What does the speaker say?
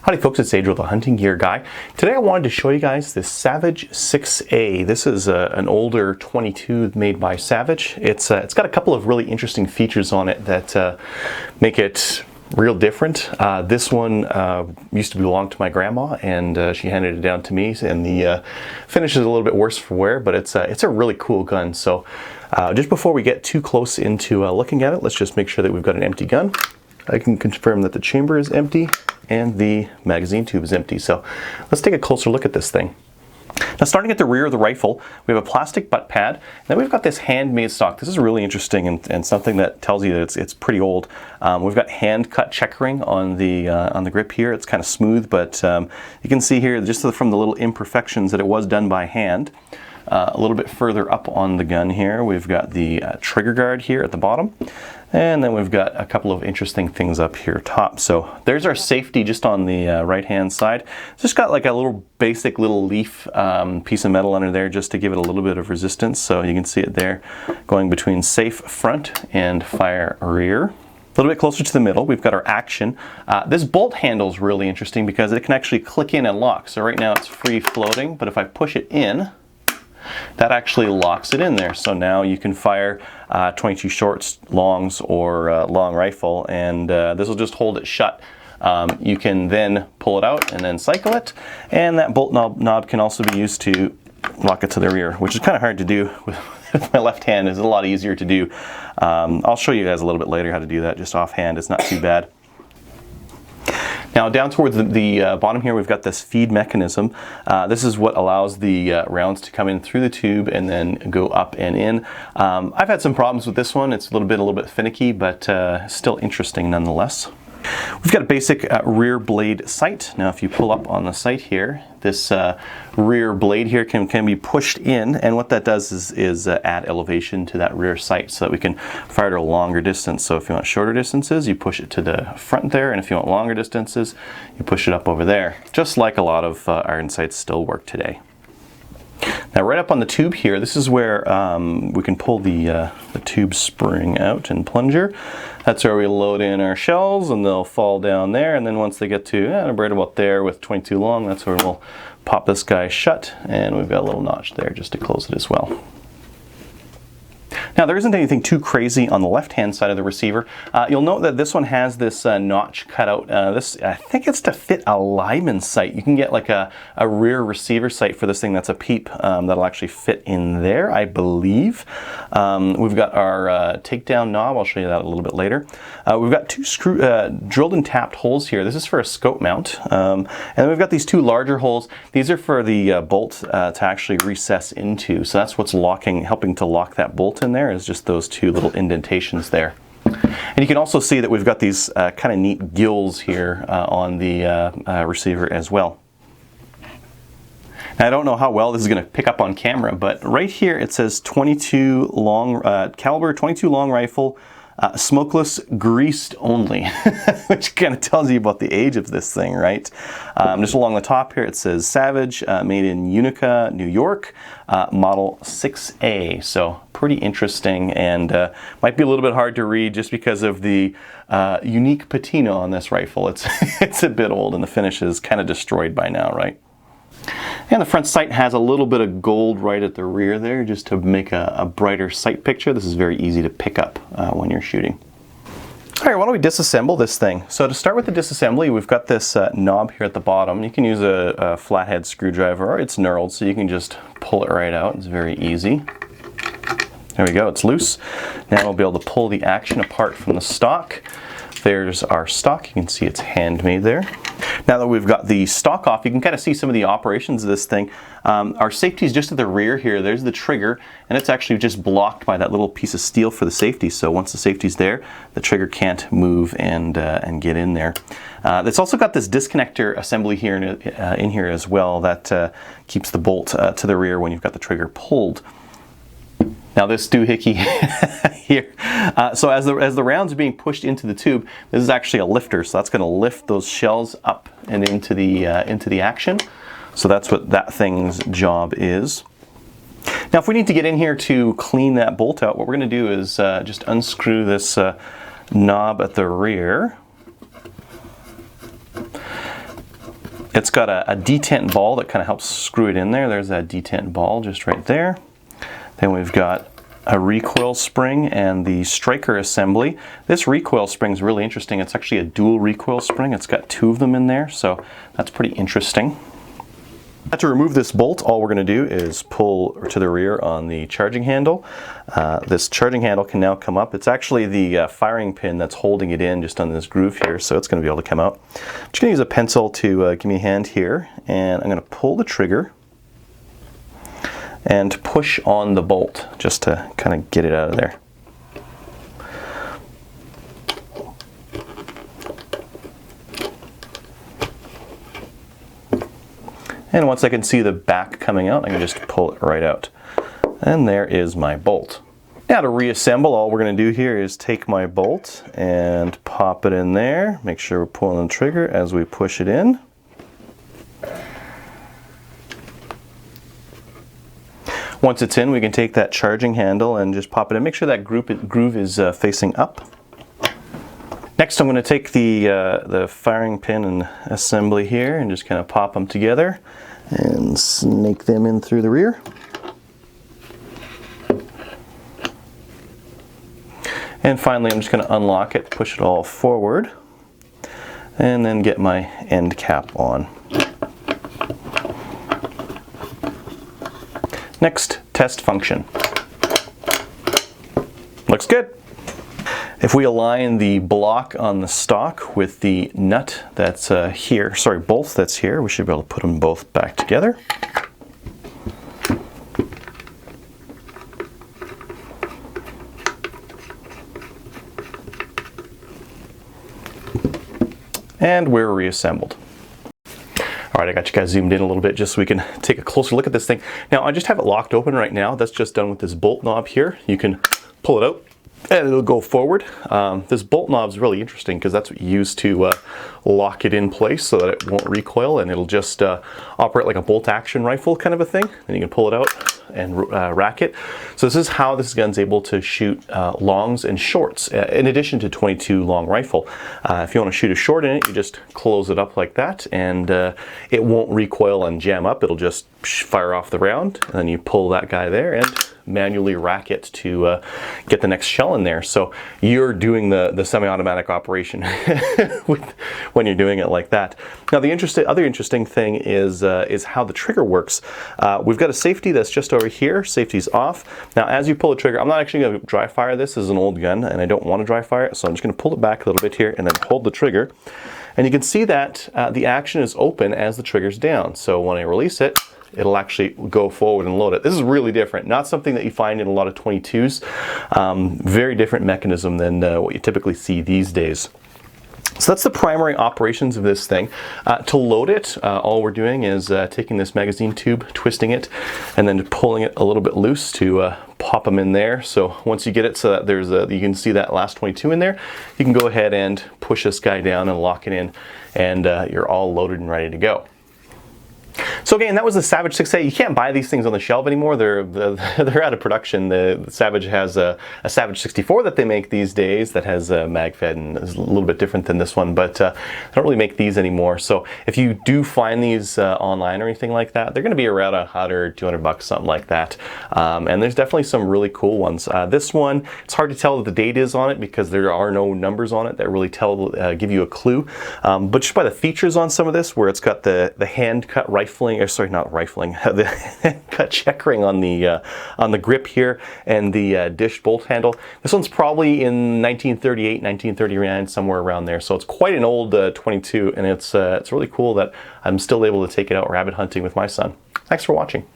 Howdy folks, it's Adriel, the hunting gear guy. Today I wanted to show you guys this Savage 6A. This is an older 22 made by Savage. It's got a couple of really interesting features on it that make it real different. This one used to belong to my grandma, and she handed it down to me, and the finish is a little bit worse for wear, but it's a really cool gun. So just before we get too close into looking at it, let's just make sure that we've got an empty gun. I can confirm that the chamber is empty and the magazine tube is empty. So let's take a closer look at this thing. Now, starting at the rear of the rifle, we have a plastic butt pad, and then we've got this handmade stock. This is really interesting and something that tells you that it's pretty old. We've got hand cut checkering on the grip here. It's kind of smooth, but you can see here just from the little imperfections that it was done by hand. A little bit further up on the gun here, we've got the trigger guard here at the bottom, and then we've got a couple of interesting things up here top. So there's our safety just on the right hand side. It's just got like a little basic little leaf piece of metal under there just to give it a little bit of resistance. So you can see it there going between safe front and fire rear. A little bit closer to the middle, we've got our action. This bolt handle is really interesting because it can actually click in and lock. So right now it's free floating, but if I push it in, that actually locks it in there. So now you can fire 22 shorts, longs, or long rifle, and this will just hold it shut. You can then pull it out and then cycle it, and that bolt knob can also be used to lock it to the rear, which is kind of hard to do with my left hand. It's a lot easier to do. I'll show you guys a little bit later how to do that just offhand. It's not too bad. Now down towards the bottom here, we've got this feed mechanism. This is what allows the rounds to come in through the tube and then go up and in. I've had some problems with this one. It's a little bit finicky, but still interesting nonetheless. We've got a basic rear blade sight. Now if you pull up on the sight here, this rear blade here can be pushed in, and what that does is add elevation to that rear sight so that we can fire at a longer distance. So if you want shorter distances, you push it to the front there, and if you want longer distances, you push it up over there, just like a lot of iron sights still work today. Now right up on the tube here, this is where we can pull the tube spring out and plunger. That's where we load in our shells, and they'll fall down there, and then once they get to right about there with 22 long, that's where we'll pop this guy shut, and we've got a little notch there just to close it as well. Now there isn't anything too crazy on the left hand side of the receiver. You'll note that this one has this notch cut out. I think it's to fit a lineman sight. You can get like a rear receiver sight for this thing that's a peep that'll actually fit in there, I believe. We've got our takedown knob. I'll show you that a little bit later. We've got two drilled and tapped holes here. This is for a scope mount. And then we've got these two larger holes. These are for the bolt to actually recess into. So that's what's helping to lock that bolt in there, is just those two little indentations there. And you can also see that we've got these kind of neat gills here on the receiver as well. Now, I don't know how well this is going to pick up on camera, but right here it says 22 long caliber 22 long rifle, smokeless, greased only, which kind of tells you about the age of this thing, right? Just along the top here it says Savage, made in Utica, New York, model 6A. So pretty interesting, and might be a little bit hard to read just because of the unique patina on this rifle. It's a bit old, and the finish is kind of destroyed by now, right? And the front sight has a little bit of gold right at the rear there, just to make a brighter sight picture. This is very easy to pick up when you're shooting. All right, why don't we disassemble this thing? So to start with the disassembly, we've got this knob here at the bottom. You can use a flathead screwdriver, or it's knurled, so you can just pull it right out. It's very easy. There we go, it's loose. Now we'll be able to pull the action apart from the stock. There's our stock. You can see it's handmade there. Now that we've got the stock off, you can kind of see some of the operations of this thing. Our safety is just at the rear here. There's the trigger, and it's actually just blocked by that little piece of steel for the safety. So once the safety's there, the trigger can't move and get in there. It's also got this disconnector assembly here in here as well that keeps the bolt to the rear when you've got the trigger pulled. Now this doohickey here, so as the rounds are being pushed into the tube, this is actually a lifter, so that's going to lift those shells up and into the action. So that's what that thing's job is. Now if we need to get in here to clean that bolt out, what we're going to do is just unscrew this knob at the rear. It's got a detent ball that kind of helps screw it in there. There's that detent ball just right there. Then we've got a recoil spring and the striker assembly. This recoil spring is really interesting. It's actually a dual recoil spring. It's got 2 of them in there, so that's pretty interesting. To remove this bolt, all we're going to do is pull to the rear on the charging handle. This charging handle can now come up. It's actually the firing pin that's holding it in just on this groove here, so it's going to be able to come out. I'm just going to use a pencil to give me a hand here, and I'm going to pull the trigger and push on the bolt just to kind of get it out of there. And once I can see the back coming out, I can just pull it right out. And there is my bolt. Now to reassemble, all we're going to do here is take my bolt and pop it in there. Make sure we're pulling the trigger as we push it in. Once it's in, we can take that charging handle and just pop it in. Make sure that groove is facing up. Next, I'm going to take the firing pin and assembly here and just kind of pop them together and snake them in through the rear. And finally, I'm just going to unlock it, push it all forward, and then get my end cap on. Next, test function. Looks good. If we align the block on the stock with the nut that's bolt that's here, we should be able to put them both back together. And we're reassembled. All right, I got you guys zoomed in a little bit just so we can take a closer look at this thing. Now, I just have it locked open right now. That's just done with this bolt knob here. You can pull it out and it'll go forward. This bolt knob is really interesting because that's what you use to lock it in place so that it won't recoil, and it'll just operate like a bolt action rifle kind of a thing. And you can pull it out and rack it. So this is how this gun's able to shoot longs and shorts in addition to 22 long rifle. If you want to shoot a short in it, you just close it up like that, and it won't recoil and jam up. It'll just fire off the round, and then you pull that guy there and manually rack it to get the next shell in there. So you're doing the semi-automatic operation when you're doing it like that. Now the other interesting thing is how the trigger works. We've got a safety that's just over here. Safety's off. Now as you pull the trigger, I'm not actually going to dry fire this. This is an old gun and I don't want to dry fire it, so I'm just going to pull it back a little bit here and then hold the trigger. And you can see that the action is open as the trigger's down. So when I release it, it'll actually go forward and load it. This is really different. Not something that you find in a lot of 22s. Very different mechanism than what you typically see these days. So that's the primary operations of this thing. To load it, all we're doing is taking this magazine tube, twisting it, and then pulling it a little bit loose to pop them in there. So once you get it so that you can see that last 22 in there, you can go ahead and push this guy down and lock it in, and you're all loaded and ready to go. So again, that was the Savage 6A. You can't buy these things on the shelf anymore. They're out of production. The Savage has a Savage 64 that they make these days that has mag fed and is a little bit different than this one, but they don't really make these anymore. So if you do find these online or anything like that, they're going to be around $100, $200, something like that. And there's definitely some really cool ones. This one, it's hard to tell what the date is on it because there are no numbers on it that really give you a clue. But just by the features on some of this, where it's got the hand cut rifling, or sorry, not rifling, the cut checkering on the grip here and the dish bolt handle. This one's probably in 1938, 1939, somewhere around there. So it's quite an old 22, and it's really cool that I'm still able to take it out rabbit hunting with my son. Thanks for watching.